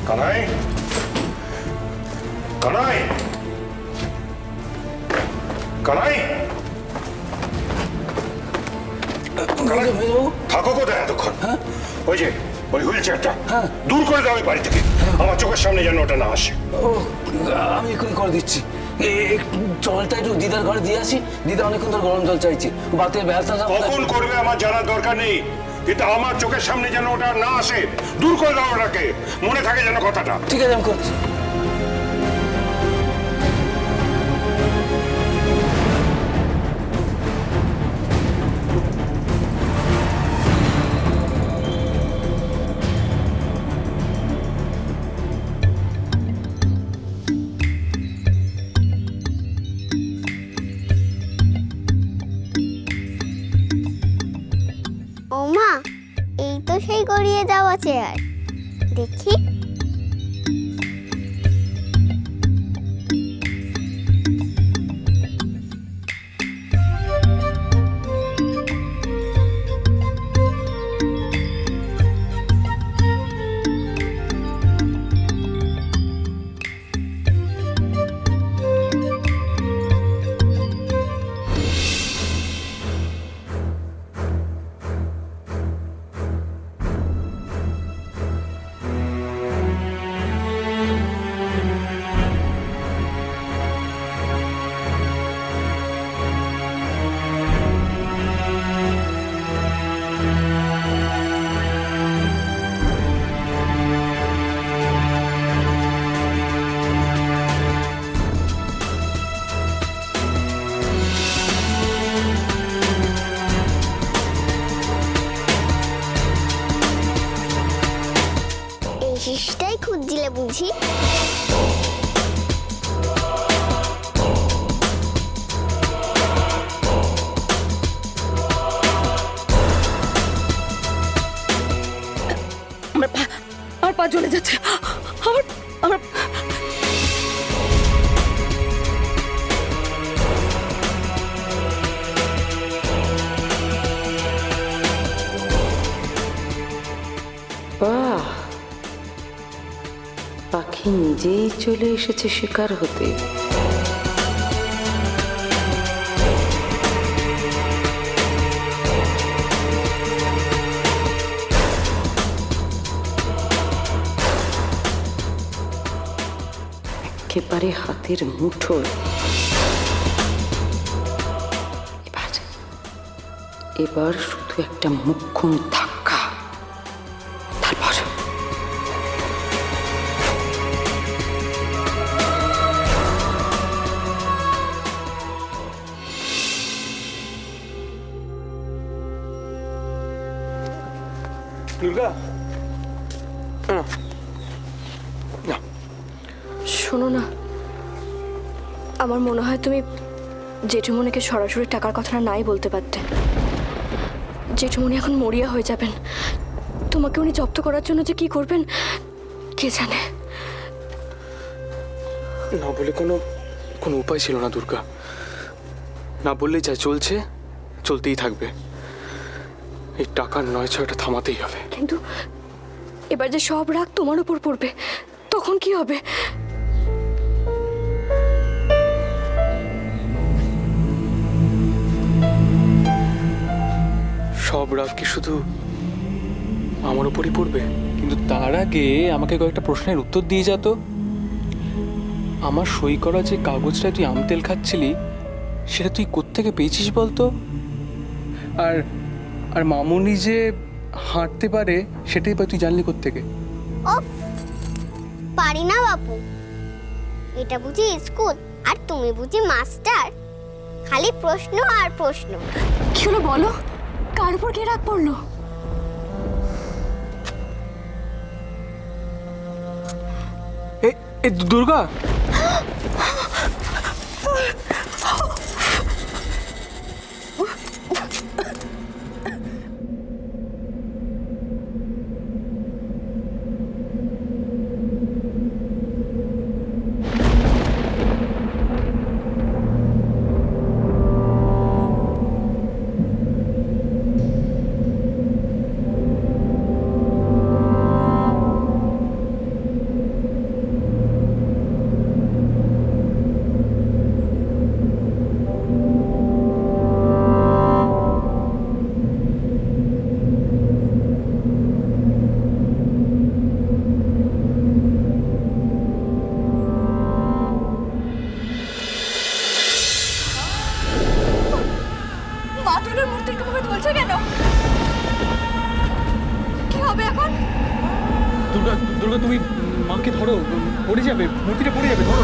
কানাই, কানাই, কানাই, থাকো কোথায় এতক্ষণ? ওই যে ওই হুইল চেয়ারটা দূর করে দাও এই বাড়ি থেকে। আমার চোখের সামনে যেন ওটা না আসে। ও, আমি এক্ষুনি করে দিচ্ছি। জলটা একটু দিদার ঘরে দিয়ে আসি। দিদা অনেকক্ষণ ধরে গরম জল চাইছে। বাতে ব্যবস্থা কখন করবে আমার জানার দরকার নেই, কিন্তু আমার চোখের সামনে যেন ওটা না আসে। দূর করে দাও ওটাকে, মনে থাকে যেন কথাটা। ঠিক আছে, আমি করছি। ওমা, এই তো সেই গড়িয়ে যাওয়া চেয়ার। দেখি। শিশটাই খুঁজছিলে বুঝি? আমার পা জ্বলে যাচ্ছে। আমার আমার বাহ, পাখি নিজেই চলে এসেছে শিকার হতে। একেবারে হাতের মুঠোয়। এবার শুধু একটা মুখ্যম ধাক্কা, তারপর দুর্গা, শোনো না, আমার মনে হয় তুমি জেঠুমনিকে সরাসরি টাকার কথাটা নাই বলতে পারতে। জেঠুমনি এখন মরিয়া হয়ে যাবেন। তোমাকে উনি জব্দ করার জন্য যে কি করবেন কে জানে। না বলে কোনো উপায় ছিল না দুর্গা। না বললেই যা চলছে চলতেই থাকবে। এই টাকার নয় ছয়টা থামাতেই হবে। কিন্তু এবার যে সব রাগ তোমার উপর পড়বে, তখন কি হবে? সব রাগ কি শুধু আমার উপরই পড়বে? কিন্তু তার আগে আমাকে কয়েকটা প্রশ্নের উত্তর দিয়ে যা তো। আমার সই করা যে কাগজটা তুই আম তেল খাচ্ছিলি, সেটা তুই কোত্থেকে পেয়েছিস বলতো? আর আর মামুনি যে হাঁটতে পারে সেটাই বা তুই জানলি কোত্থেকে? ওফ, পারি না বাপু। এটা বুঝি স্কুল, আর তুমি বুঝি মাস্টার? খালি প্রশ্ন আর প্রশ্ন। কি হলো বলো, কার উপর কে রাগ পড়লো? দুর্গা, দুর্গা দুর্গা তুমি মাকে ধরো, পড়ে যাবে, মূর্তিটা পড়ে যাবে, ধরো।